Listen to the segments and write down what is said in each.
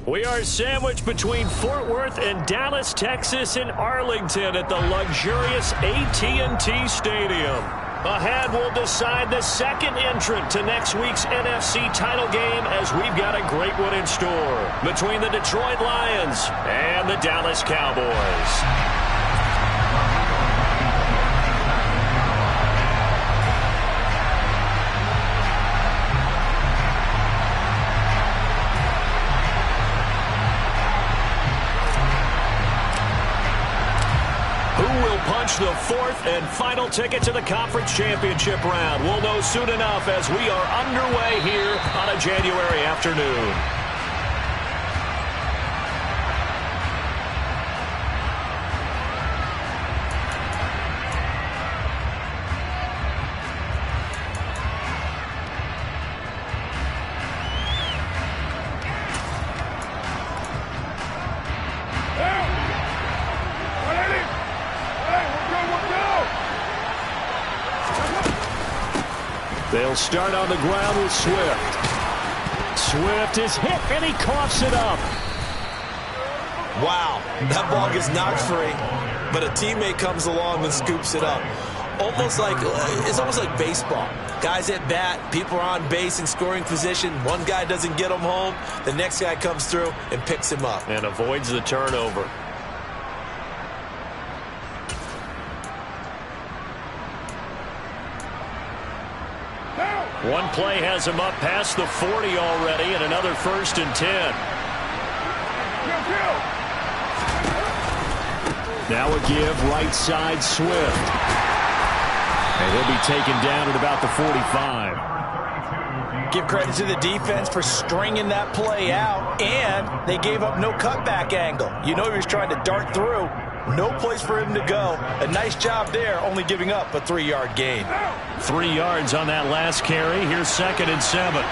We are sandwiched between Fort Worth and Dallas, Texas, and Arlington at the luxurious AT&T Stadium. Ahead, we'll decide the second entrant to next week's NFC title game as we've got a great one in store between the Detroit Lions and the Dallas Cowboys. The fourth and final ticket to the conference championship round. We'll know soon enough as we are underway here on a January afternoon. They'll start on the ground with Swift. Swift is hit, and he coughs it up. Wow, that ball gets knocked free, but a teammate comes along and scoops it up. It's almost like baseball. Guys at bat, people are on base in scoring position. One guy doesn't get him home. The next guy comes through and picks him up. And avoids the turnover. One play has him up past the 40 already, and another 1st and 10. Now a give right side Swift. And he'll be taken down at about the 45. Give credit to the defense for stringing that play out, and they gave up no cutback angle. You know he was trying to dart through. No place for him to go. A nice job there, only giving up a 3-yard gain. 3 yards on that last carry. Here's 2nd and 7.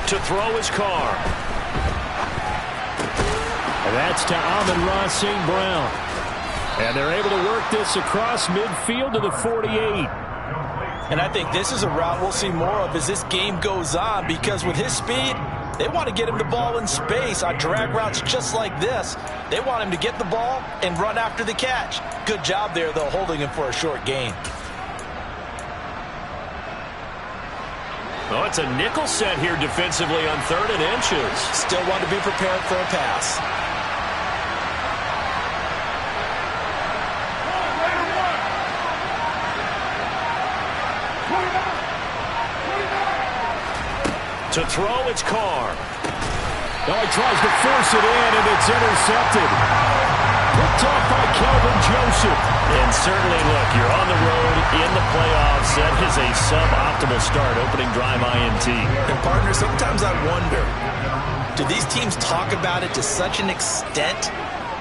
To throw his car. And that's to Amon-Ra St. Brown. And they're able to work this across midfield to the 48. And I think this is a route we'll see more of as this game goes on, because with his speed, they want to get him the ball in space on drag routes just like this. They want him to get the ball and run after the catch. Good job there, though, holding him for a short gain. Oh, it's a nickel set here defensively on 3rd and inches. Still want to be prepared for a pass. To throw, it's Carr. Now he tries to force it in, and it's intercepted. Picked off by Calvin Joseph. And certainly, look, you're on the road in the playoffs. That is a suboptimal start, opening drive INT. And, partner, sometimes I wonder, do these teams talk about it to such an extent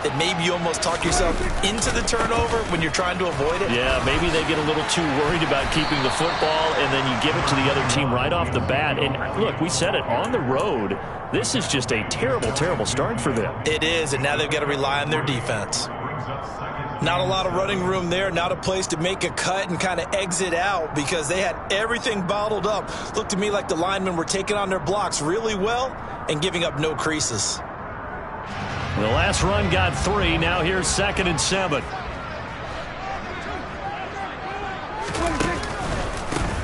that maybe you almost talk yourself into the turnover when you're trying to avoid it? Yeah, maybe they get a little too worried about keeping the football, and then you give it to the other team right off the bat. And look, we said it, on the road, this is just a terrible, terrible start for them. It is, and now they've got to rely on their defense. Not a lot of running room there, not a place to make a cut and kind of exit out, because they had everything bottled up. Looked to me like the linemen were taking on their blocks really well and giving up no creases. The last run got 3. Now here's 2nd and 7.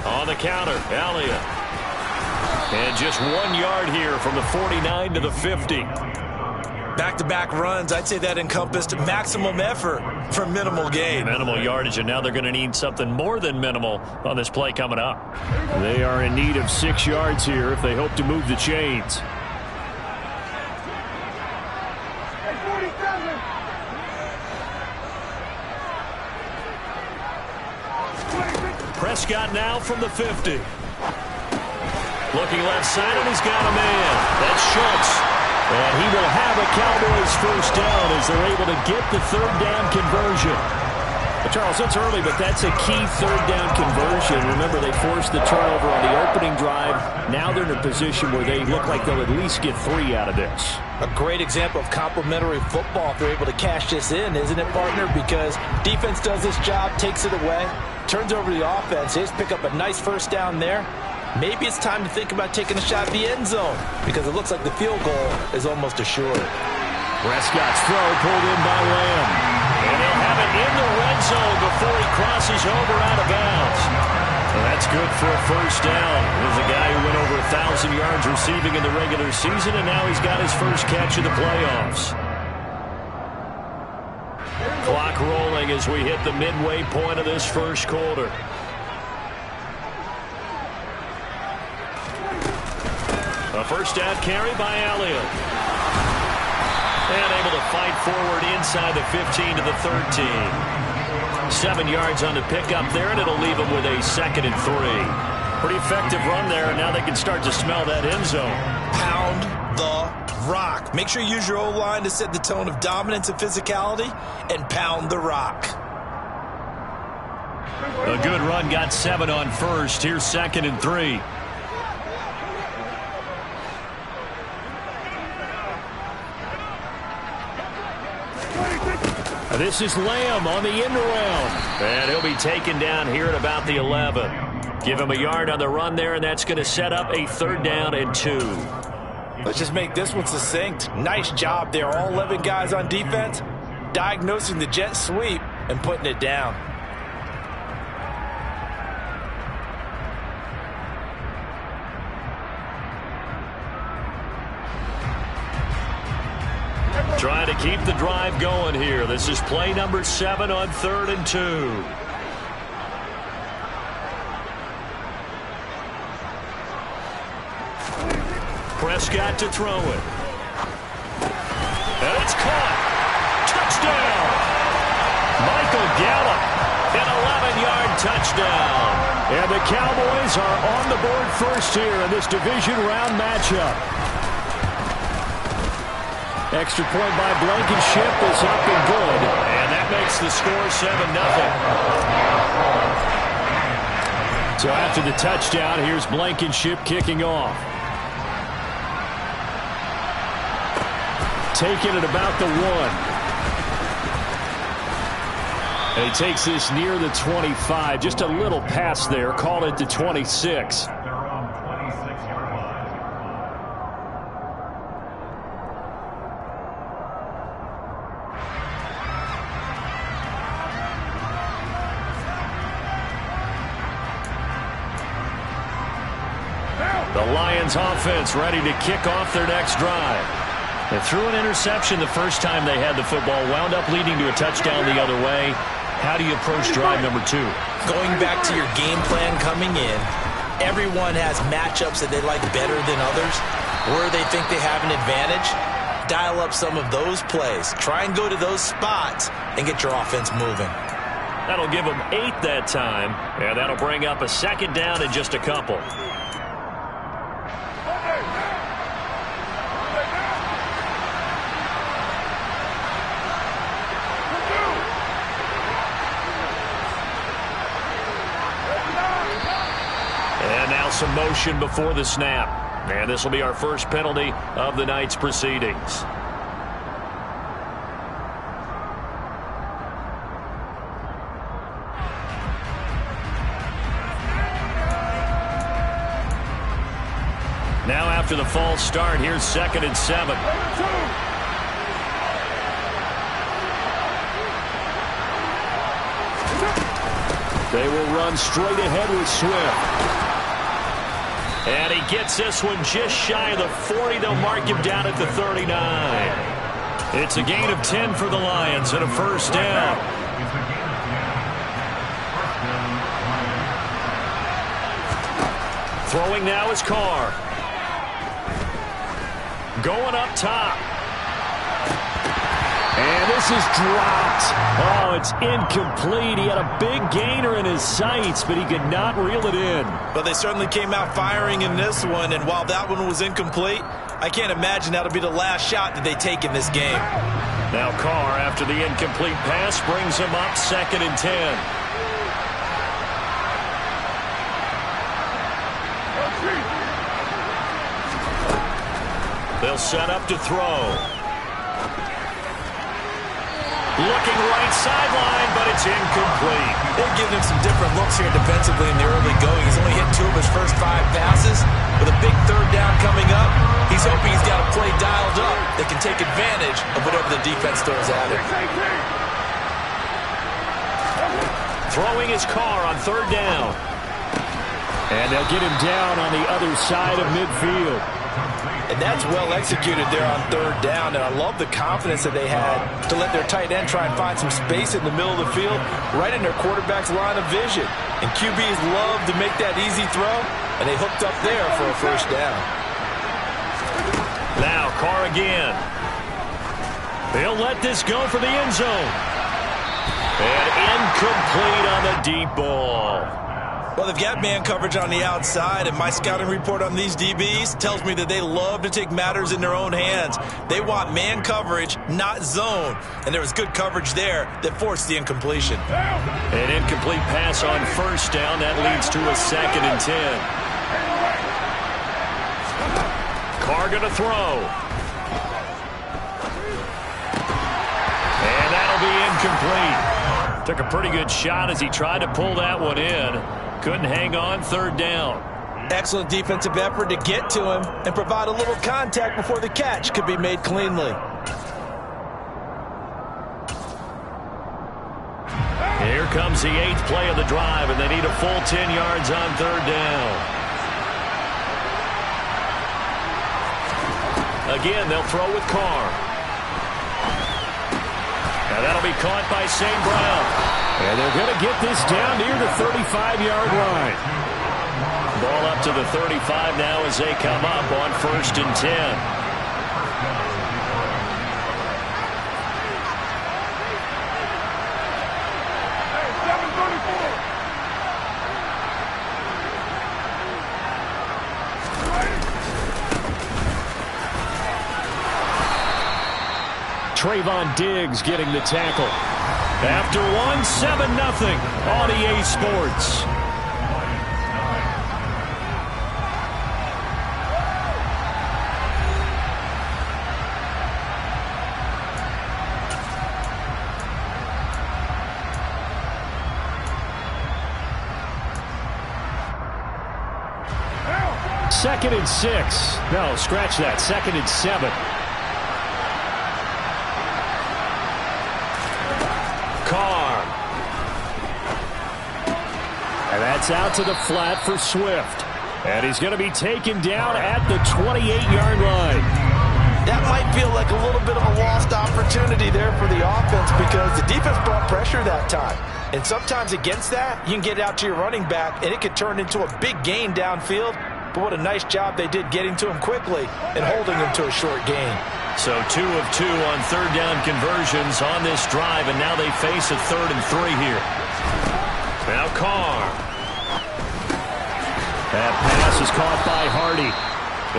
On the counter, Elliott. And just 1 yard here from the 49 to the 50. Back-to-back runs, I'd say that encompassed maximum effort for minimal gain. Minimal yardage, and now they're going to need something more than minimal on this play coming up. They are in need of 6 yards here if they hope to move the chains. Prescott now from the 50. Looking left side, and he's got a man. That's Schultz. And he will have a Cowboys first down as they're able to get the 3rd down conversion. Well, Charles, it's early, but that's a key third down conversion. Remember, they forced the turnover on the opening drive. Now they're in a position where they look like they'll at least get 3 out of this. A great example of complementary football if they're able to cash this in, isn't it, partner? Because defense does this job, takes it away, turns over the offense. They just pick up a nice first down there. Maybe it's time to think about taking a shot at the end zone because it looks like the field goal is almost assured. Prescott's throw pulled in by Lamb. And they'll have it in the red zone before he crosses over out of bounds. Well, that's good for a first down. There's a guy who went over 1,000 yards receiving in the regular season, and now he's got his first catch of the playoffs. Clock rolling as we hit the midway point of this first quarter. A first down carry by Elliott. And able to fight forward inside the 15 to the 13. 7 yards on the pickup there, and it'll leave them with a 2nd and 3. Pretty effective run there, and now they can start to smell that end zone. Pound the rock. Make sure you use your O-line to set the tone of dominance and physicality, and pound the rock. A good run, got 7 on first. Here's 2nd and 3. This is Lamb on the end around. And he'll be taken down here at about the 11. Give him a yard on the run there, and that's going to set up a 3rd down and 2. Let's just make this one succinct. Nice job there. All 11 guys on defense, diagnosing the jet sweep and putting it down. Trying to keep the drive going here. This is play number 7 on 3rd and 2. Prescott to throw it. And it's caught. Touchdown. Michael Gallup, an 11-yard touchdown. And the Cowboys are on the board first here in this division round matchup. Extra point by Blankenship is up and good. And that makes the score 7-0. So after the touchdown, here's Blankenship kicking off. Taking it about the 1. And he takes this near the 25. Just a little pass there. Call it the 26. The Lions offense ready to kick off their next drive. They threw an interception the first time they had the football, wound up leading to a touchdown the other way. How do you approach drive number 2? Going back to your game plan coming in, everyone has matchups that they like better than others. Where they think they have an advantage, dial up some of those plays. Try and go to those spots and get your offense moving. That'll give them 8 that time, and that'll bring up a 2nd down in just a couple. Some motion before the snap. And this will be our first penalty of the night's proceedings. Now after the false start, here's 2nd and 7. They will run straight ahead with Swift. And he gets this one just shy of the 40. They'll mark him down at the 39. It's a gain of 10 for the Lions and a first down. Throwing now is Carr. Going up top. And this is dropped. Oh, it's incomplete. He had a big gainer in his sights, but he could not reel it in. But they certainly came out firing in this one, and while that one was incomplete, I can't imagine that'll be the last shot that they take in this game. Now Carr, after the incomplete pass, brings him up 2nd and 10. They'll set up to throw. Looking right sideline, but it's incomplete. They're giving him some different looks here defensively in the early going. He's only hit 2 of his first 5 passes. With a big 3rd down coming up, he's hoping he's got a play dialed up that can take advantage of whatever the defense throws at him. Throwing his car on 3rd down. And they'll get him down on the other side of midfield. And that's well executed there on 3rd down. And I love the confidence that they had to let their tight end try and find some space in the middle of the field, right in their quarterback's line of vision. And QBs love to make that easy throw, and they hooked up there for a 1st down. Now Carr again. They'll let this go for the end zone. And incomplete on the deep ball. Well, they've got man coverage on the outside, and my scouting report on these DBs tells me that they love to take matters in their own hands. They want man coverage, not zone. And there was good coverage there that forced the incompletion. An incomplete pass on 1st down. That leads to a 2nd and 10. Carr going to throw. And that'll be incomplete. Took a pretty good shot as he tried to pull that one in. Couldn't hang on 3rd down. Excellent defensive effort to get to him and provide a little contact before the catch could be made cleanly. Here comes the 8th play of the drive, and they need a full 10 yards on 3rd down. Again, they'll throw with Carr. Now that'll be caught by St. Brown. And they're going to get this down near the 35-yard line. Ball up to the 35 now as they come up on 1st and 10. Trayvon Diggs getting the tackle. After one, 7-0 on EA Sports. Second and 6. No, scratch that. 2nd and 7. Carr. And that's out to the flat for Swift. And he's going to be taken down at the 28-yard line. That might feel like a little bit of a lost opportunity there for the offense because the defense brought pressure that time. And sometimes against that, you can get out to your running back, and it could turn into a big gain downfield. But what a nice job they did getting to him quickly and holding him to a short gain. So 2 of 2 on 3rd down conversions on this drive, and now they face a 3rd and 3 here. Now Carr. That pass is caught by Hardy.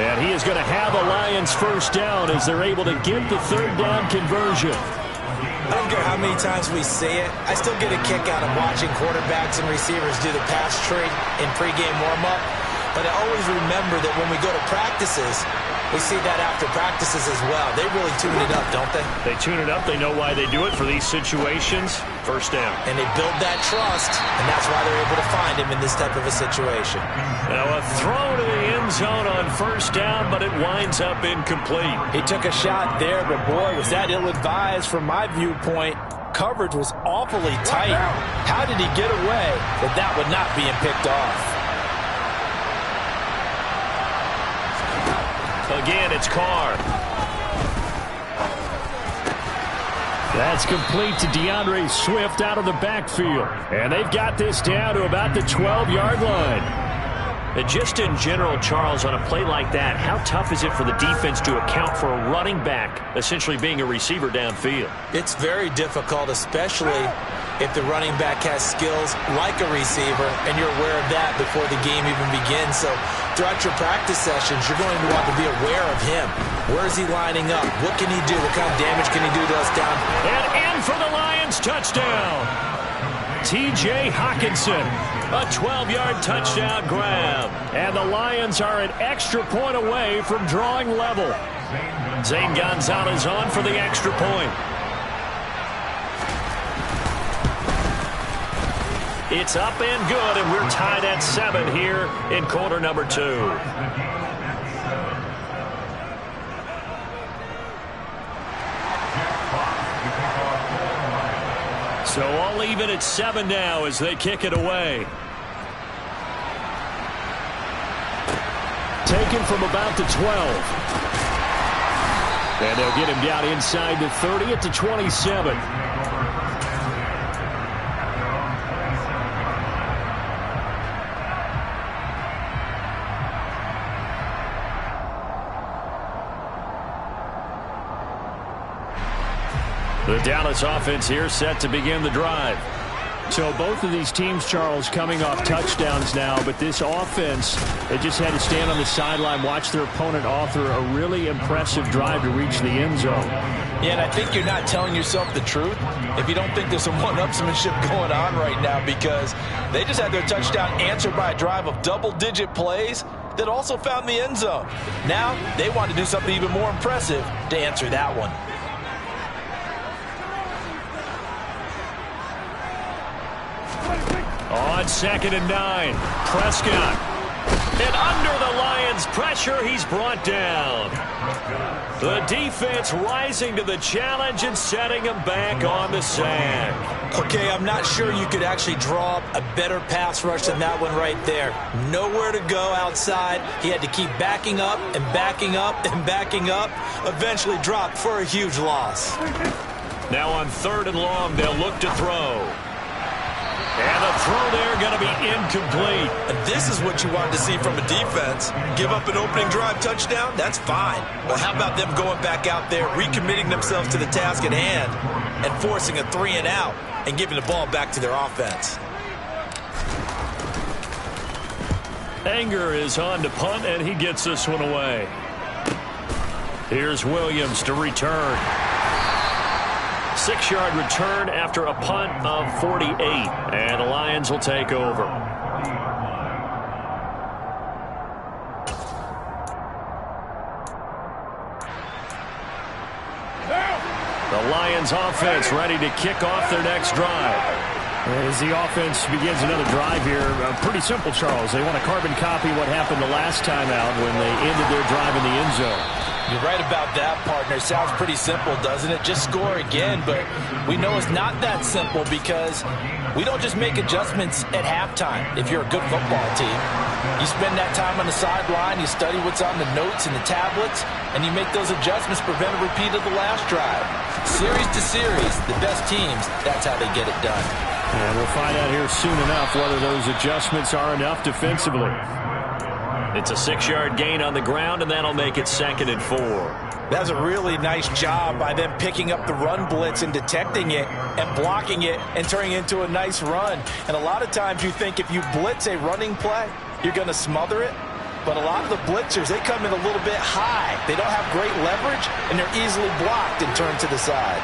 And he is going to have a Lions 1st down as they're able to get the 3rd down conversion. I don't care how many times we say it, I still get a kick out of watching quarterbacks and receivers do the pass tree in pregame warm-up. But I always remember that when we go to practices, we see that after practices as well. They really tune it up, don't they? They tune it up. They know why they do it for these situations. 1st down. And they build that trust, and that's why they're able to find him in this type of a situation. Now a throw to the end zone on 1st down, but it winds up incomplete. He took a shot there, but boy, was that ill-advised from my viewpoint. Coverage was awfully tight. How did he get away with that one not being picked off? Again, it's Carr. That's complete to DeAndre Swift out of the backfield. And they've got this down to about the 12-yard line. And just in general, Charles, on a play like that, how tough is it for the defense to account for a running back essentially being a receiver downfield? It's very difficult, especially if the running back has skills like a receiver, and you're aware of that before the game even begins. So throughout your practice sessions, you're going to want to be aware of him. Where is he lining up? What can he do? What kind of damage can he do to us down? And in for the Lions, touchdown. T.J. Hockenson, a 12-yard touchdown grab. And the Lions are an extra point away from drawing level. Zane Gonzalez on for the extra point. It's up and good, and we're tied at 7 here in quarter number 2. So all even at 7 now as they kick it away. Taken from about the 12. And they'll get him down inside the 30 at the 27. The Dallas offense here set to begin the drive. So both of these teams, Charles, coming off touchdowns now, but this offense, they just had to stand on the sideline, watch their opponent author a really impressive drive to reach the end zone. Yeah, and I think you're not telling yourself the truth if you don't think there's some one-upsmanship going on right now, because they just had their touchdown answered by a drive of double-digit plays that also found the end zone. Now they want to do something even more impressive to answer that one. On 2nd and 9, Prescott. And under the Lions' pressure, he's brought down. The defense rising to the challenge and setting him back on the sack. Okay, I'm not sure you could actually draw up a better pass rush than that one right there. Nowhere to go outside. He had to keep backing up and backing up and backing up. Eventually dropped for a huge loss. Now on 3rd and long, they'll look to throw. And the throw there going to be incomplete. And this is what you wanted to see from a defense. Give up an opening drive touchdown, that's fine. Well, how about them going back out there, recommitting themselves to the task at hand, and forcing a 3 and out, and giving the ball back to their offense. Anger is on to punt, and he gets this one away. Here's Williams to return. 6-yard return after a punt of 48. And the Lions will take over. The Lions offense ready to kick off their next drive. As the offense begins another drive here, pretty simple, Charles. They want to carbon copy what happened the last time out when they ended their drive in the end zone. You're right about that, partner. Sounds pretty simple, doesn't it? Just score again, but we know it's not that simple because we don't just make adjustments at halftime if you're a good football team. You spend that time on the sideline, you study what's on the notes and the tablets, and you make those adjustments, prevent a repeat of the last drive. Series to series, the best teams, that's how they get it done. And we'll find out here soon enough whether those adjustments are enough defensively. It's a 6-yard gain on the ground, and that'll make it 2nd and 4. That was a really nice job by them picking up the run blitz and detecting it and blocking it and turning it into a nice run. And a lot of times you think if you blitz a running play, you're going to smother it. But a lot of the blitzers, they come in a little bit high. They don't have great leverage, and they're easily blocked and turned to the side.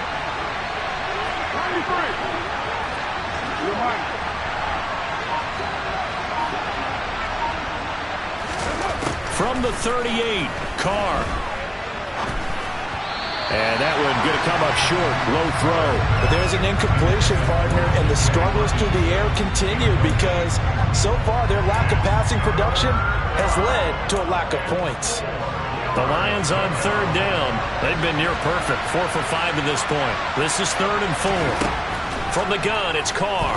From the 38, Carr. And that one going to come up short. Low throw. But there's an incompletion, partner, and the struggles through the air continue because so far their lack of passing production has led to a lack of points. The Lions on 3rd down. They've been near perfect. 4 for 5 to this point. This is 3rd and 4. From the gun, it's Carr.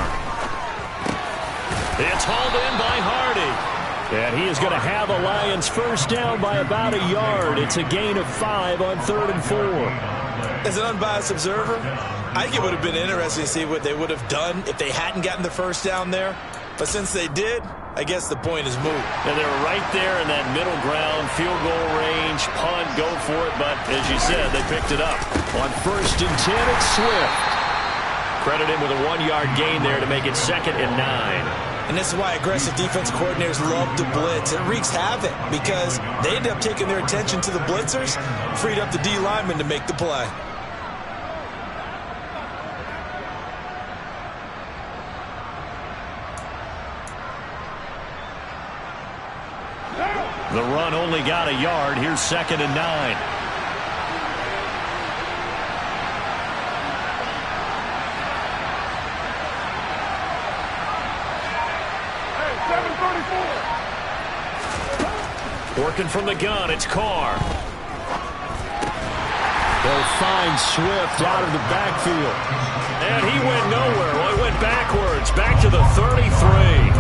It's hauled in by Hardy. And he is going to have the Lions first down by about a yard. It's a gain of 5 on 3rd and 4. As an unbiased observer, I think it would have been interesting to see what they would have done if they hadn't gotten the first down there. But since they did, I guess the point is moot. And they're right there in that middle ground, field goal range, punt, go for it. But as you said, they picked it up. On 1st and 10, it's Swift. Credit him with a 1-yard gain there to make it 2nd and 9. And this is why aggressive defense coordinators love to blitz. It wreaks havoc because they end up taking their attention to the blitzers, freed up the D lineman to make the play. The run only got a yard. Here's 2nd and 9. Working from the gun, it's Carr. They'll find Swift out of the backfield. And he went nowhere. Well, he went backwards, back to the 33.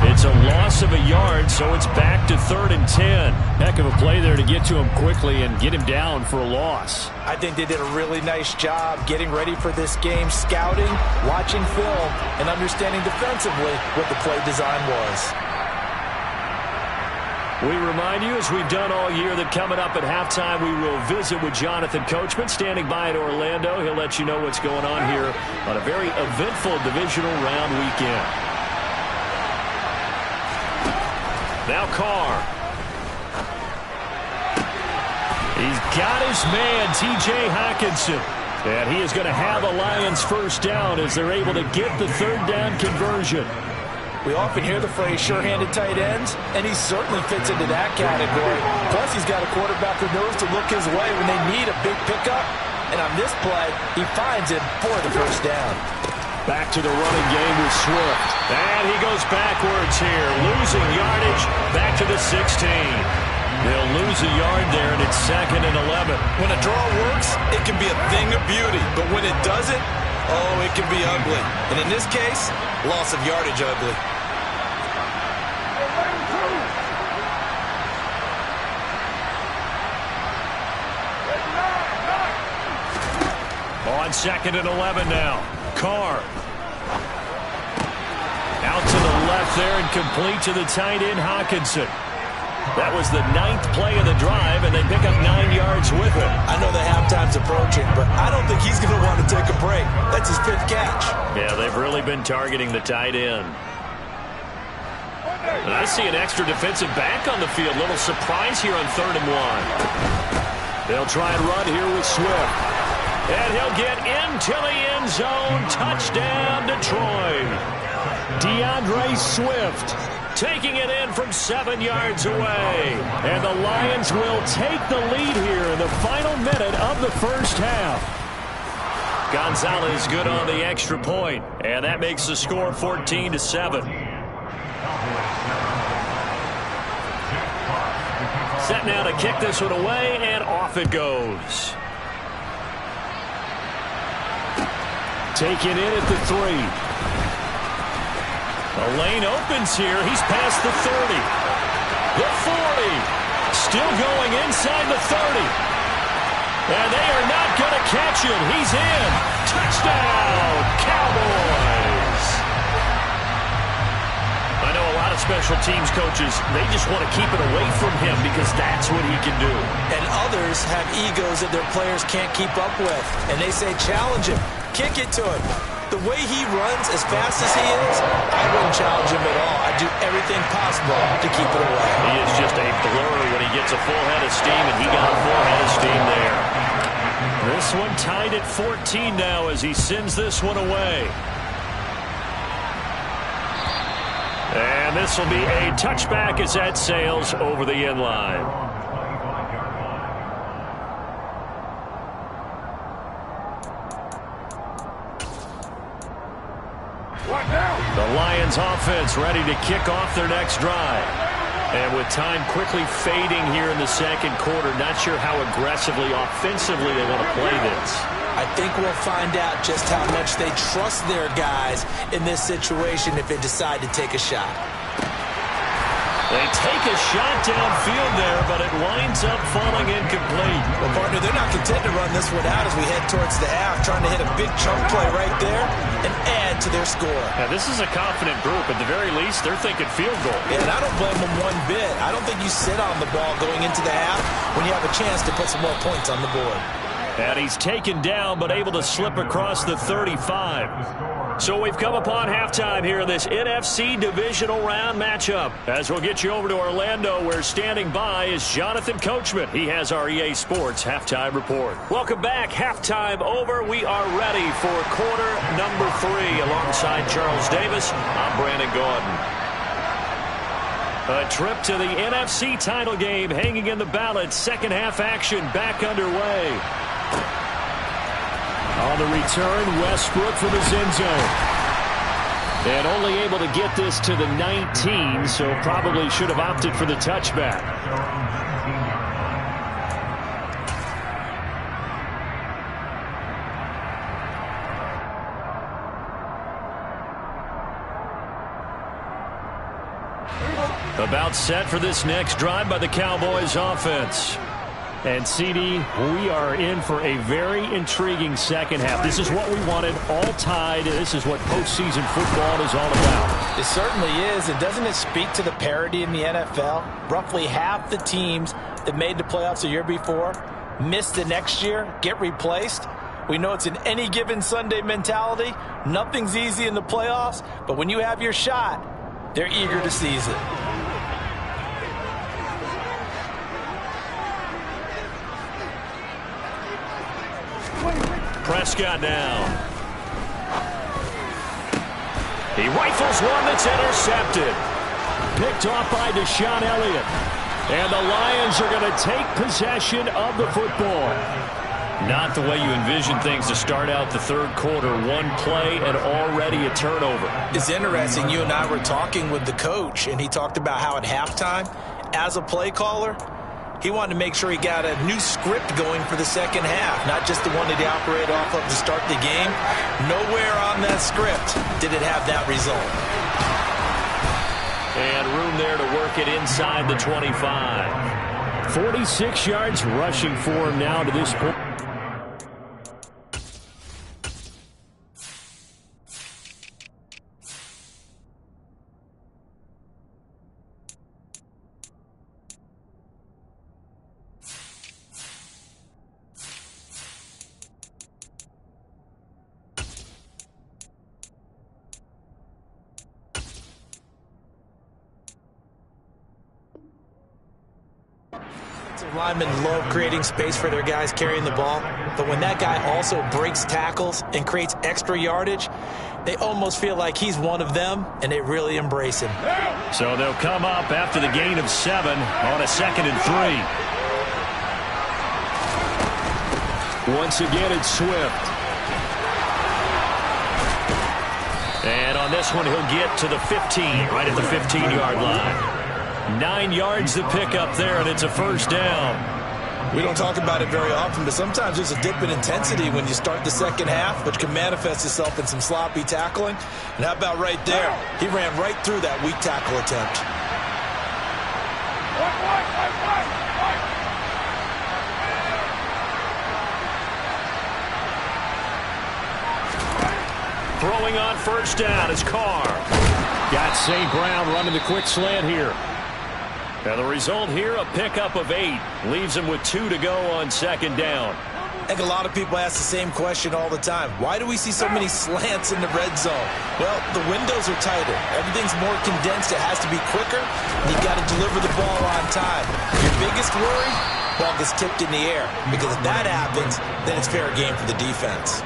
It's a loss of a yard, so it's back to 3rd and 10. Heck of a play there to get to him quickly and get him down for a loss. I think they did a really nice job getting ready for this game, scouting, watching film, and understanding defensively what the play design was. We remind you, as we've done all year, that coming up at halftime, we will visit with Jonathan Coachman, standing by in Orlando. He'll let you know what's going on here on a very eventful divisional round weekend. Now Carr. He's got his man, T.J. Hockenson. And he is going to have a Lions first down as they're able to get the 3rd down conversion. We often hear the phrase sure-handed tight ends, and he certainly fits into that category. Plus, he's got a quarterback who knows to look his way when they need a big pickup. And on this play, he finds him for the first down. Back to the running game with Swift. And he goes backwards here, losing yardage back to the 16. They'll lose a yard there, and it's 2nd and 11. When a draw works, it can be a thing of beauty. But when it doesn't, oh, it can be ugly. And in this case, loss of yardage ugly. On 2nd and 11 now. Carr. Out to the left there and complete to the tight end, Hockenson. That was the 9th play of the drive, and they pick up 9 yards with it. I know the halftime's approaching, but I don't think he's going to want to take a break. That's his 5th catch. Yeah, they've really been targeting the tight end. And I see an extra defensive back on the field. Little surprise here on 3rd and 1. They'll try and run here with Swift. And he'll get into the end zone. Touchdown, Detroit. DeAndre Swift taking it in from 7 yards away. And the Lions will take the lead here in the final minute of the first half. Gonzalez good on the extra point. And that makes the score 14-7. Set now to kick this one away, and off it goes. Taken in at the 3. The lane opens here. He's past the 30. The 40. Still going inside the 30. And they are not going to catch it. He's in. Touchdown, Cowboys. I know a lot of special teams coaches, they just want to keep it away from him because that's what he can do. And others have egos that their players can't keep up with. And they say, challenge him. Kick it to him. The way he runs as fast as he is, I wouldn't challenge him at all. I'd do everything possible to keep it away. He is just a blur when he gets a full head of steam, and he got a full head of steam there. This one tied at 14 now as he sends this one away. And this will be a touchback as that sails over the end line. The Lions offense ready to kick off their next drive. And with time quickly fading here in the second quarter, not sure how aggressively, offensively they want to play this. I think we'll find out just how much they trust their guys in this situation if they decide to take a shot. They take a shot downfield there, but it winds up falling incomplete. Well, partner, they're not content to run this one out as we head towards the half, trying to hit a big chunk play right there and add to their score. Now, this is a confident group. At the very least, they're thinking field goal. Yeah, and I don't blame them one bit. I don't think you sit on the ball going into the half when you have a chance to put some more points on the board. And he's taken down, but able to slip across the 35. So we've come upon halftime here in this NFC Divisional Round matchup. As we'll get you over to Orlando, where standing by is Jonathan Coachman. He has our EA Sports Halftime Report. Welcome back. Halftime over. We are ready for quarter number 3. Alongside Charles Davis, I'm Brandon Gordon. A trip to the NFC title game hanging in the balance. Second half action back underway. On the return, Westbrook from his end zone. And only able to get this to the 19, so probably should have opted for the touchback. About set for this next drive by the Cowboys offense. And, CD, we are in for a very intriguing second half. This is what we wanted, all tied. This is what postseason football is all about. It certainly is. And doesn't it speak to the parity in the NFL? Roughly half the teams that made the playoffs the year before miss the next year, get replaced. We know it's an any given Sunday mentality. Nothing's easy in the playoffs, but when you have your shot, they're eager to seize it. Prescott now. He rifles one that's intercepted. Picked off by Deshaun Elliott. And the Lions are going to take possession of the football. Not the way you envision things to start out the third quarter. One play and already a turnover. It's interesting. You and I were talking with the coach, and he talked about how at halftime, as a play caller, he wanted to make sure he got a new script going for the second half, not just the one that he operated off of to start the game. Nowhere on that script did it have that result. And room there to work it inside the 25. 46 yards rushing for him now to this point. Linemen love creating space for their guys carrying the ball, but when that guy also breaks tackles and creates extra yardage, they almost feel like he's one of them, and they really embrace him. So they'll come up after the gain of 7 on a 2nd and 3. Once again, it's Swift. And on this one, he'll get to the 15, right at the 15-yard line. 9 yards to pick up there, and it's a first down. We don't talk about it very often, but sometimes there's a dip in intensity when you start the second half, which can manifest itself in some sloppy tackling. And how about right there? He ran right through that weak tackle attempt. Throwing on first down is Carr. Got St. Brown running the quick slant here. And the result here, a pickup of 8. Leaves him with 2 to go on 2nd down. I think a lot of people ask the same question all the time. Why do we see so many slants in the red zone? Well, the windows are tighter. Everything's more condensed. It has to be quicker. And you've got to deliver the ball on time. Your biggest worry? Ball gets tipped in the air. Because if that happens, then it's fair game for the defense.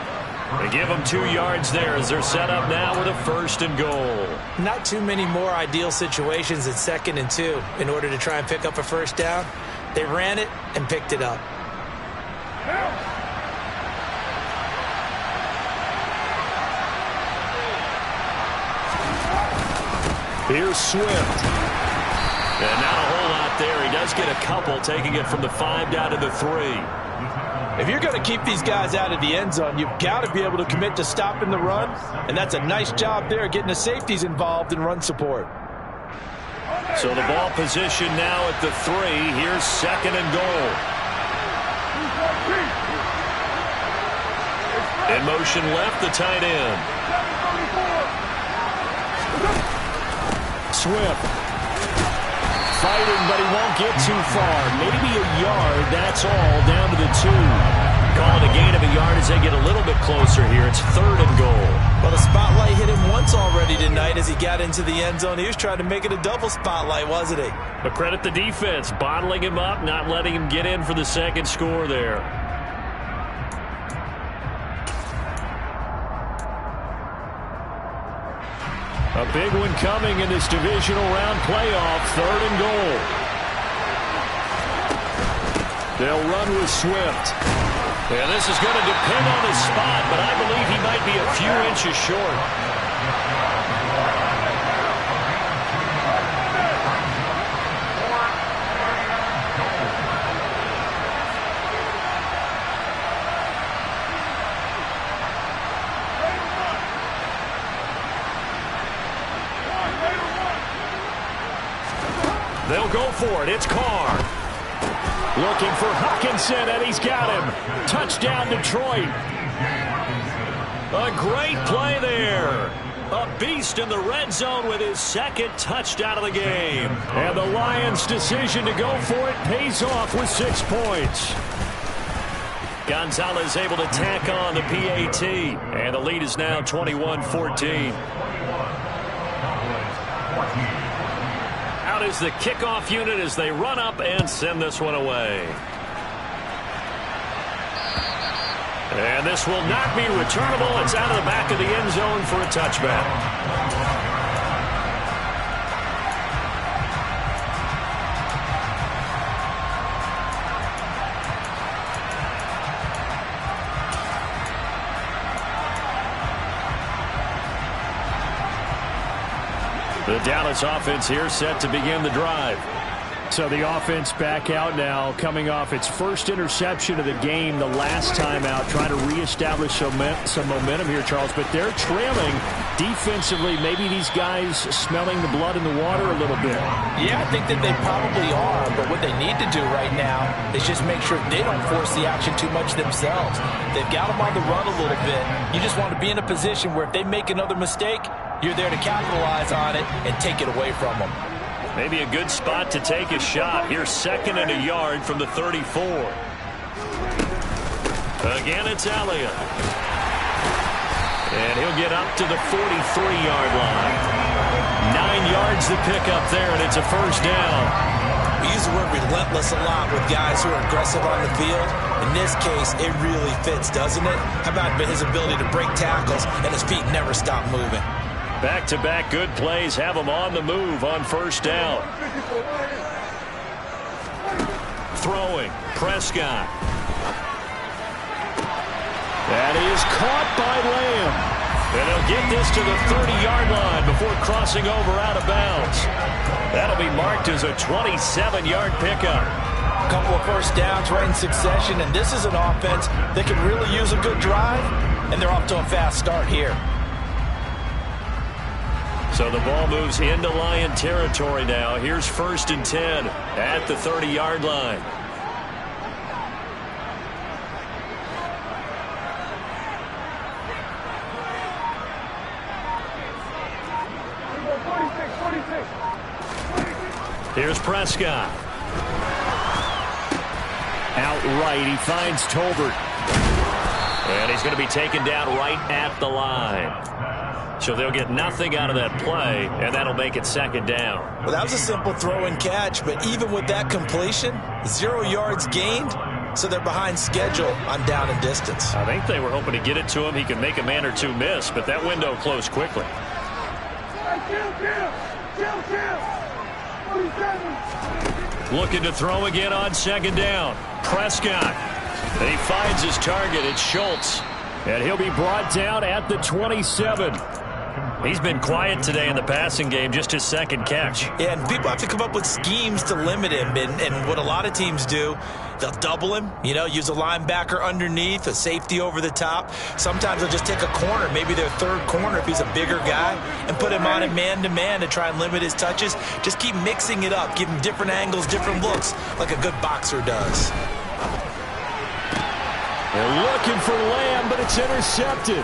They give them 2 yards there as they're set up now with a 1st and goal. Not too many more ideal situations at 2nd and 2 in order to try and pick up a first down. They ran it and picked it up. Here's Swift. And not a whole lot there. He does get a couple, taking it from the 5 down to the 3. If you're going to keep these guys out of the end zone, you've got to be able to commit to stopping the run, and that's a nice job there getting the safeties involved in run support. So the ball position now at the 3. Here's second and goal. In motion left, the tight end. Swift. Fighting, but he won't get too far. Maybe a yard, that's all, down to the 2. Calling a gain of a yard as they get a little bit closer here. It's third and goal. Well, the spotlight hit him once already tonight as he got into the end zone. He was trying to make it a double spotlight, wasn't he? But credit the defense, bottling him up, not letting him get in for the second score there. A big one coming in this divisional round playoff, third and goal. They'll run with Swift. Yeah, this is going to depend on his spot, but I believe he might be a few inches short. They'll go for it. It's Carr. Looking for Hawkinson, and he's got him. Touchdown, Detroit. A great play there. A beast in the red zone with his second touchdown of the game. And the Lions' decision to go for it pays off with 6 points. Gonzalez able to tack on the PAT. And the lead is now 21-14. Out is the kickoff unit as they run up and send this one away. And this will not be returnable. It's out of the back of the end zone for a touchback. The Dallas offense here set to begin the drive. So the offense back out now, coming off its first interception of the game the last time out, trying to reestablish some momentum here, Charles. But they're trailing defensively. Maybe these guys smelling the blood in the water a little bit. Yeah, I think that they probably are. But what they need to do right now is just make sure they don't force the action too much themselves. They've got them on the run a little bit. You just want to be in a position where if they make another mistake, you're there to capitalize on it and take it away from them. Maybe a good spot to take a shot. Here's second and a yard from the 34. Again, it's Elliott. And he'll get up to the 43-yard line. 9 yards to pick up there, and it's a first down. We use the word relentless a lot with guys who are aggressive on the field. In this case, it really fits, doesn't it? How about his ability to break tackles and his feet never stop moving? Back-to-back good plays have him on the move on first down. Throwing, Prescott. That is caught by Lamb. And he'll get this to the 30-yard line before crossing over out of bounds. That'll be marked as a 27-yard pickup. A couple of first downs right in succession, and this is an offense that can really use a good drive, and they're off to a fast start here. So the ball moves into Lion territory now. Here's first and 10 at the 30-yard line. Here's Prescott. Outright, he finds Tolbert. And he's going to be taken down right at the line. So they'll get nothing out of that play, and that'll make it second down. Well, that was a simple throw and catch, but even with that completion, 0 yards gained, so they're behind schedule on down and distance. I think they were hoping to get it to him. He could make a man or two miss, but that window closed quickly. Looking to throw again on second down. Prescott. And he finds his target. It's Schultz. And he'll be brought down at the 27. He's been quiet today in the passing game, just his second catch. Yeah, and people have to come up with schemes to limit him. And what a lot of teams do, they'll double him, use a linebacker underneath, a safety over the top. Sometimes they'll just take a corner, maybe their third corner if he's a bigger guy, and put him on a man-to-man to try and limit his touches. Just keep mixing it up, give him different angles, different looks, like a good boxer does. They're looking for Lamb, but it's intercepted.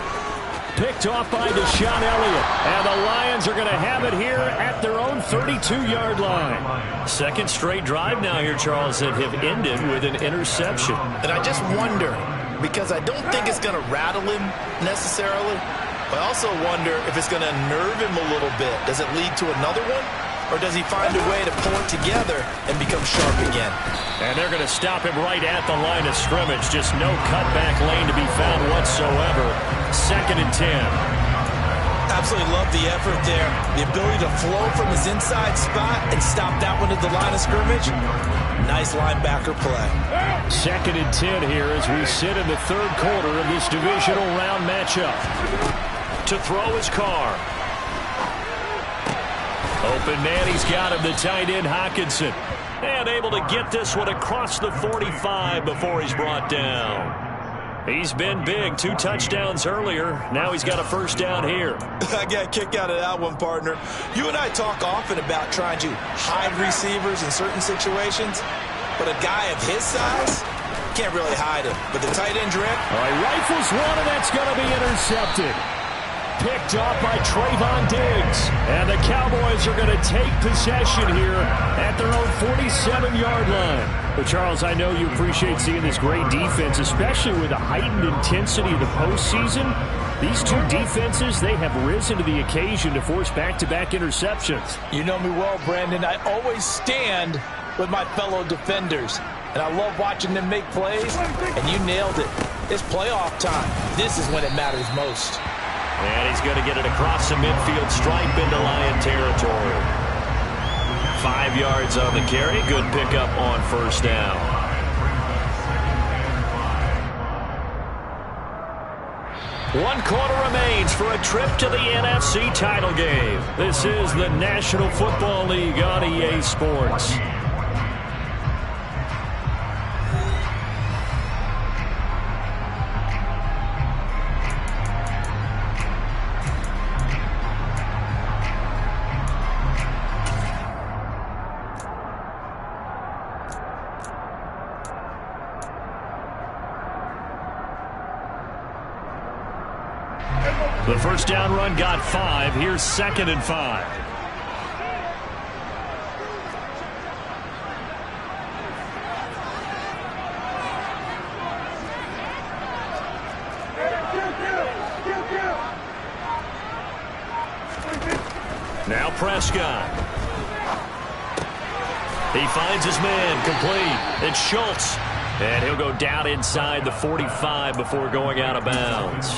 Picked off by Deshaun Elliott. And the Lions are going to have it here at their own 32-yard line. Second straight drive now here, Charles, that have ended with an interception. And I just wonder, because I don't think it's going to rattle him necessarily, but I also wonder if it's going to nerve him a little bit. Does it lead to another one? Or does he find a way to pull it together and become sharp again? And they're going to stop him right at the line of scrimmage. Just no cutback lane to be found whatsoever. 2nd and 10. Absolutely love the effort there. The ability to flow from his inside spot and stop that one at the line of scrimmage. Nice linebacker play. 2nd and 10 here as we sit in the third quarter of this divisional round matchup. To throw his car. Open man, he's got him, the tight end Hockenson. And able to get this one across the 45 before he's brought down. He's been big, 2 touchdowns earlier. Now he's got a first down here. I got a kick out of that one, partner. You and I talk often about trying to hide receivers in certain situations, but a guy of his size can't really hide him. But the tight end, Rick. All right, rifles one, and that's going to be intercepted. Picked off by Trayvon Diggs. And the Cowboys are going to take possession here at their own 47-yard line. But, Charles, I know you appreciate seeing this great defense, especially with the heightened intensity of the postseason. These two defenses, they have risen to the occasion to force back-to-back interceptions. You know me well, Brandon. I always stand with my fellow defenders. And I love watching them make plays, and you nailed it. It's playoff time. This is when it matters most. And he's going to get it across the midfield stripe into Lion territory. 5 yards on the carry. Good pickup on first down. One quarter remains for a trip to the NFC title game. This is the National Football League on EA Sports. The first down run got 5. Here's 2nd and 5. Now Prescott. He finds his man, complete. It's Schultz. And he'll go down inside the 45 before going out of bounds.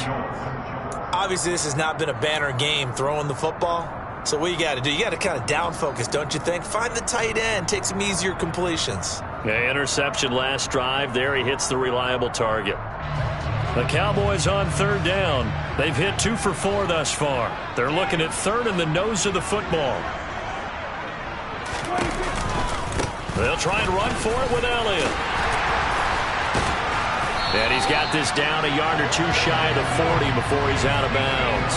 Obviously, this has not been a banner game throwing the football. So what you got to do, you got to kind of down focus, don't you think? Find the tight end, take some easier completions. Yeah, interception last drive. There he hits the reliable target. The Cowboys on 3rd down. They've hit 2 for 4 thus far. They're looking at 3rd in the nose of the football. They'll try and run for it with Elliott. And he's got this down a yard or 2 shy of the 40 before he's out of bounds.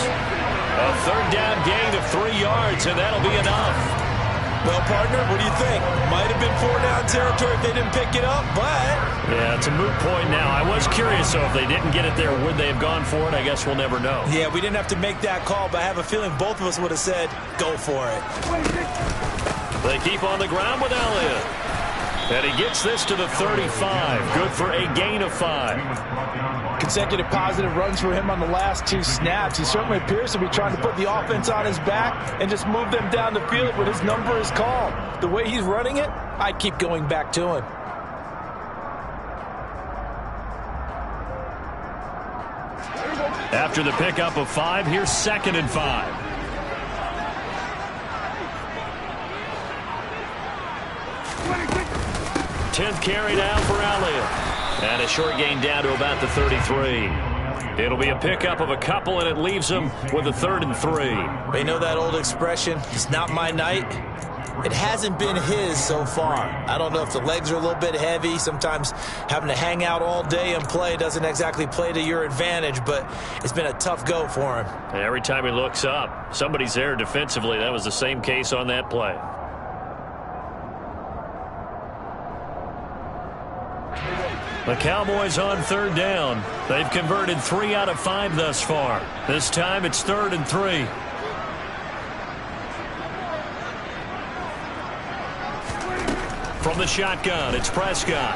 A 3rd down gain of 3 yards, and that'll be enough. Well, partner, what do you think? Might have been 4 down territory if they didn't pick it up, but... Yeah, it's a moot point now. I was curious, so if they didn't get it there, would they have gone for it? I guess we'll never know. Yeah, we didn't have to make that call, but I have a feeling both of us would have said, go for it. They keep on the ground with Elliott. And he gets this to the 35. Good for a gain of 5. Consecutive positive runs for him on the last 2 snaps. He certainly appears to be trying to put the offense on his back and just move them down the field when his number is called. The way he's running it, I'd keep going back to him. After the pickup of 5, here's 2nd and 5. 10th carry now for Elliott. And a short gain down to about the 33. It'll be a pickup of a couple, and it leaves them with a 3rd and 3. You know that old expression, it's not my night? It hasn't been his so far. I don't know if the legs are a little bit heavy. Sometimes having to hang out all day and play doesn't exactly play to your advantage, but it's been a tough go for him. Every time he looks up, somebody's there defensively. That was the same case on that play. The Cowboys on 3rd down. They've converted 3 out of 5 thus far. This time it's 3rd and 3. From the shotgun, it's Prescott.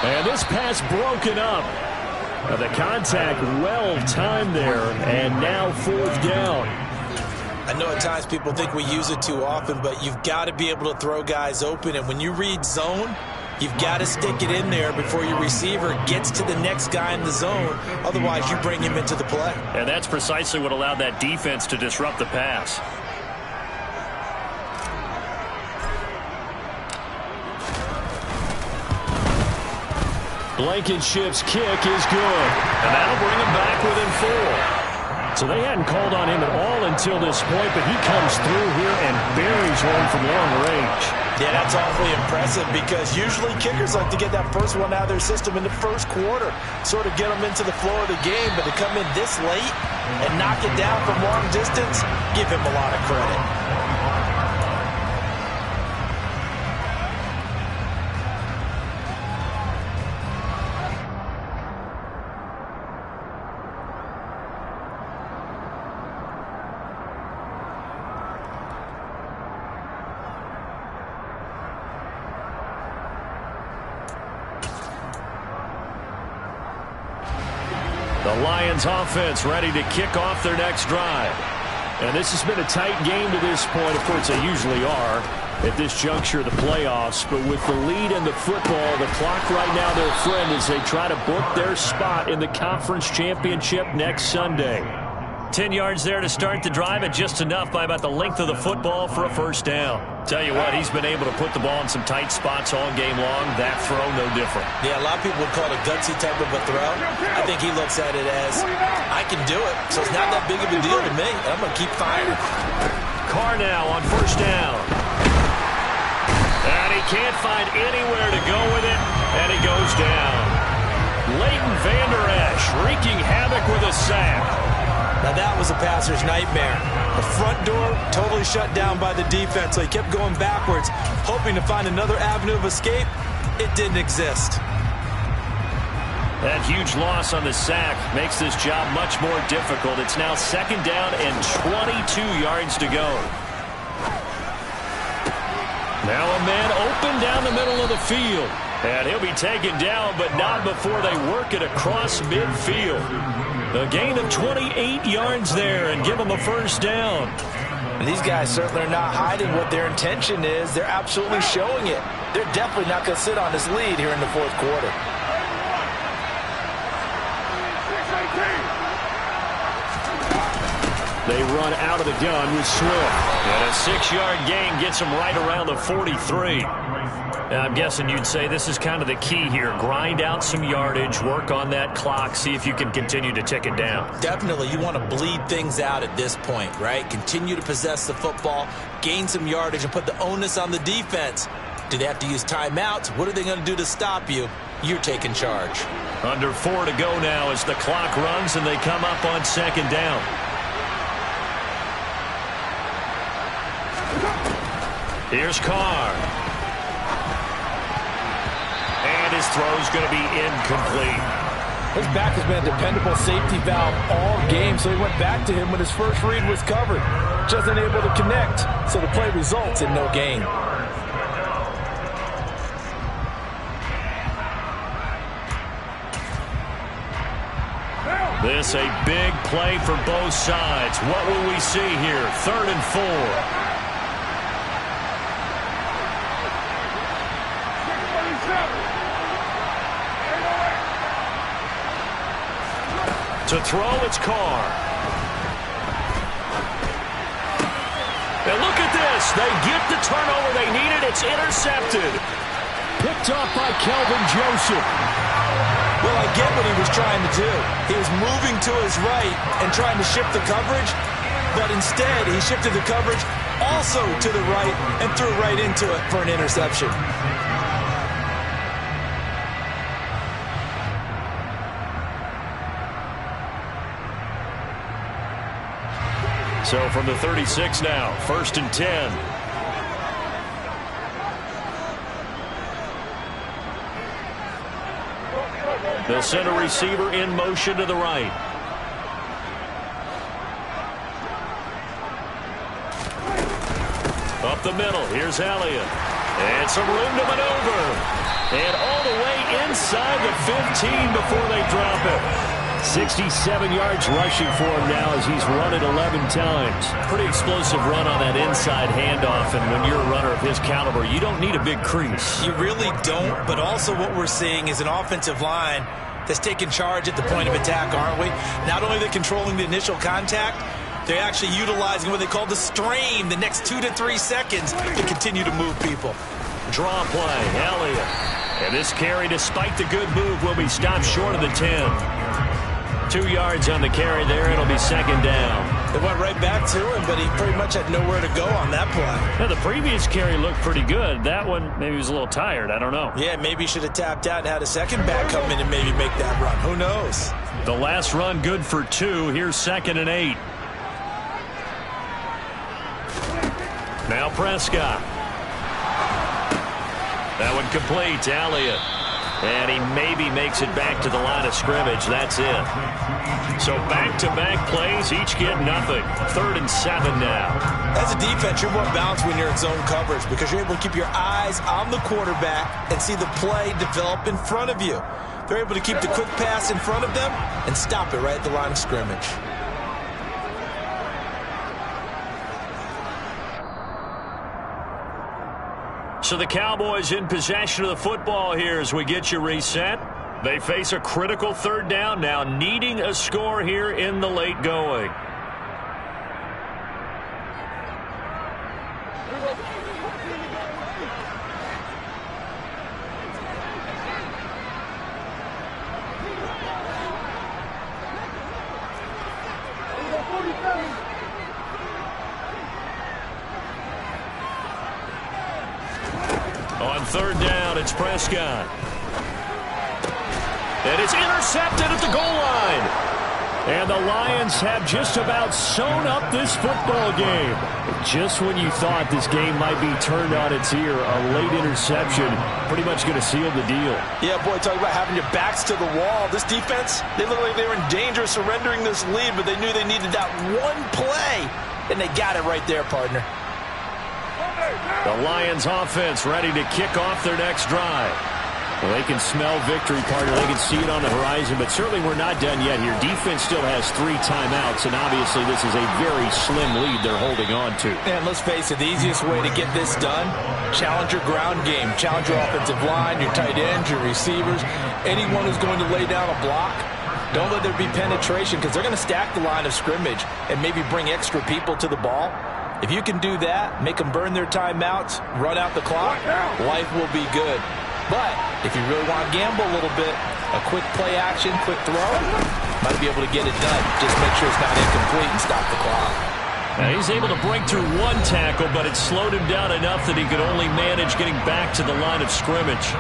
And this pass broken up. The contact well timed there, and now 4th down. I know at times people think we use it too often, but you've got to be able to throw guys open. And when you read zone, you've got to stick it in there before your receiver gets to the next guy in the zone. Otherwise, you bring him into the play. And that's precisely what allowed that defense to disrupt the pass. Blankenship's kick is good. And that'll bring him back within 4. So they hadn't called on him at all until this point, but he comes through here and buries one from long range. Yeah, that's awfully impressive because usually kickers like to get that first one out of their system in the first quarter, sort of get them into the flow of the game, but to come in this late and knock it down from long distance, give him a lot of credit. The Lions offense ready to kick off their next drive. And this has been a tight game to this point. Of course, they usually are at this juncture of the playoffs. But with the lead in the football, the clock right now their friend as they try to book their spot in the conference championship next Sunday. 10 yards there to start the drive, and just enough by about the length of the football for a 1st down. Tell you what, he's been able to put the ball in some tight spots all game long. That throw, no different. Yeah, a lot of people would call it a gutsy type of a throw. I think he looks at it as, I can do it, so it's not that big of a deal to me. I'm going to keep firing. Carr now on 1st down. And he can't find anywhere to go with it, and he goes down. Leighton Vander Esch wreaking havoc with a sack. Now that was a passer's nightmare. The front door totally shut down by the defense, so he kept going backwards, hoping to find another avenue of escape. It didn't exist. That huge loss on the sack makes this job much more difficult. It's now 2nd down and 22 yards to go. Now a man open down the middle of the field. And he'll be taken down, but not before they work it across midfield. A gain of 28 yards there and give them a 1st down. And these guys certainly are not hiding what their intention is. They're absolutely showing it. They're definitely not going to sit on this lead here in the 4th quarter. They run out of the gun with Swift. And a 6-yard gain gets them right around the 43. I'm guessing you'd say this is kind of the key here. Grind out some yardage, work on that clock, see if you can continue to tick it down. Definitely, you want to bleed things out at this point, right? Continue to possess the football, gain some yardage, and put the onus on the defense. Do they have to use timeouts? What are they going to do to stop you? You're taking charge. Under 4 to go now as the clock runs and they come up on 2nd down. Here's Carr. And his throw's going to be incomplete. His back has been a dependable safety valve all game, so he went back to him when his first read was covered. Just unable to connect, so the play results in no gain. This a big play for both sides. What will we see here? 3rd and 4. To throw, it's Carr. And look at this. They get the turnover they needed. It's intercepted. Picked up by Kelvin Joseph. Well, I get what he was trying to do. He was moving to his right and trying to shift the coverage, but instead he shifted the coverage also to the right and threw right into it for an interception. So from the 36 now, 1st and 10. They'll send a receiver in motion to the right. Up the middle, here's Elliott. And some room to maneuver. And all the way inside the 15 before they drop it. 67 yards rushing for him now as he's run it 11 times. Pretty explosive run on that inside handoff, and when you're a runner of his caliber, you don't need a big crease. You really don't, but also what we're seeing is an offensive line that's taking charge at the point of attack, aren't we? Not only are they controlling the initial contact, they're actually utilizing what they call the strain, the next 2 to 3 seconds, to continue to move people. Draw play, Elliott. And this carry, despite the good move, will be stopped short of the 10. 2 yards on the carry there. It'll be 2nd down. They went right back to him, but he pretty much had nowhere to go on that play. Now, the previous carry looked pretty good. That one, maybe he was a little tired. I don't know. Yeah, maybe he should have tapped out and had a second back come in and maybe make that run. Who knows? The last run good for 2. Here's 2nd and 8. Now Prescott. That one complete to Elliott. And he maybe makes it back to the line of scrimmage. That's it. So back-to-back plays, each get nothing. 3rd and 7 now. As a defense, you're more balanced when you're in zone coverage because you're able to keep your eyes on the quarterback and see the play develop in front of you. They're able to keep the quick pass in front of them and stop it right at the line of scrimmage. So the Cowboys in possession of the football here as we get you reset. They face a critical 3rd down now, needing a score here in the late going. On 3rd down, it's Prescott. And it's intercepted at the goal line. And the Lions have just about sewn up this football game. Just when you thought this game might be turned on its ear, a late interception pretty much going to seal the deal. Yeah, boy, talk about having your backs to the wall. This defense, they look like they were in danger of surrendering this lead, but they knew they needed that one play, and they got it right there, partner. The Lions offense ready to kick off their next drive. Well, they can smell victory, partner. They can see it on the horizon, but certainly we're not done yet here. Defense still has 3 timeouts, and obviously this is a very slim lead they're holding on to. And let's face it, the easiest way to get this done, challenge your ground game. Challenge your offensive line, your tight ends, your receivers, anyone who's going to lay down a block. Don't let there be penetration because they're going to stack the line of scrimmage and maybe bring extra people to the ball. If you can do that, make them burn their timeouts, run out the clock, life will be good. But if you really want to gamble a little bit, a quick play action, quick throw, might be able to get it done. Just make sure it's not incomplete and stop the clock. Now he's able to break through 1 tackle, but it slowed him down enough that he could only manage getting back to the line of scrimmage.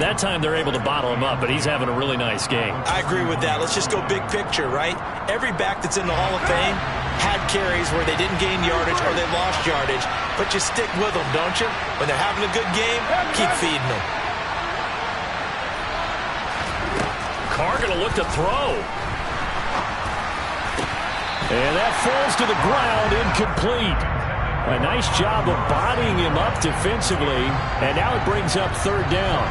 That time they're able to bottle him up, but he's having a really nice game. I agree with that. Let's just go big picture, right? Every back that's in the Hall of Fame had carries where they didn't gain yardage or they lost yardage, but you stick with them, don't you? When they're having a good game, keep feeding them. Carr going to look to throw. And that falls to the ground, incomplete. A nice job of bodying him up defensively, and now it brings up 3rd down.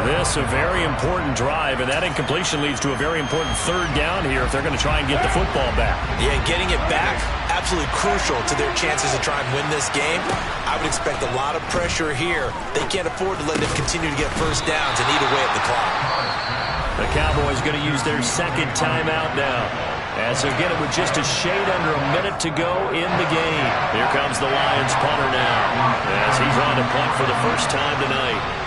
This a very important drive, and that incompletion leads to a very important 3rd down here if they're going to try and get the football back. Yeah, getting it back, absolutely crucial to their chances to try and win this game. I would expect a lot of pressure here. They can't afford to let them continue to get 1st downs and eat away at the clock. The Cowboys going to use their 2nd timeout now, as they'll get it with just a shade under a minute to go in the game. Here comes the Lions punter now, as he's on to punt for the first time tonight.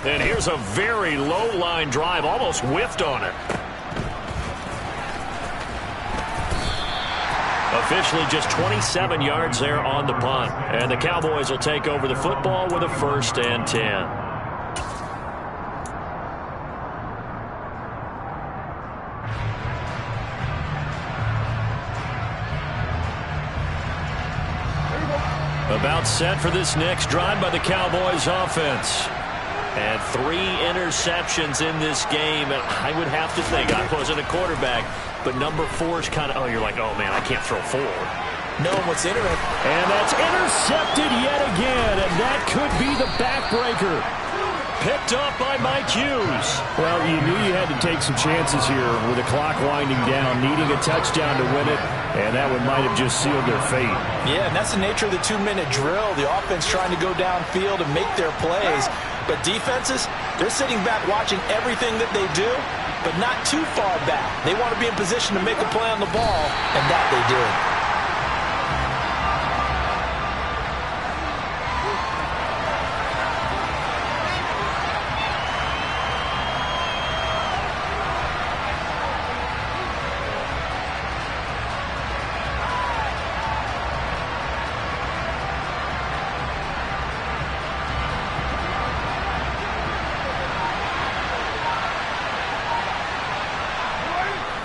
And here's a very low-line drive, almost whiffed on it. Officially just 27 yards there on the punt. And the Cowboys will take over the football with a 1st and 10. About set for this next drive by the Cowboys offense. And 3 interceptions in this game. And I would have to think, I wasn't a quarterback, but number 4 is kind of, you're like, oh, man, I can't throw 4. No, what's interesting. And that's intercepted yet again. And that could be the backbreaker. Picked up by Mike Hughes. Well, you knew you had to take some chances here with the clock winding down, needing a touchdown to win it, and that one might have just sealed their fate. Yeah, and that's the nature of the 2-minute drill. The offense trying to go downfield and make their plays. But defenses, they're sitting back watching everything that they do, but not too far back. They want to be in position to make a play on the ball, and that they did.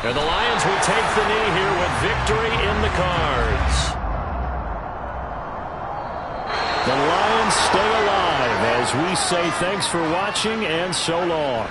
And the Lions will take the knee here with victory in the cards. The Lions stay alive as we say thanks for watching and so long.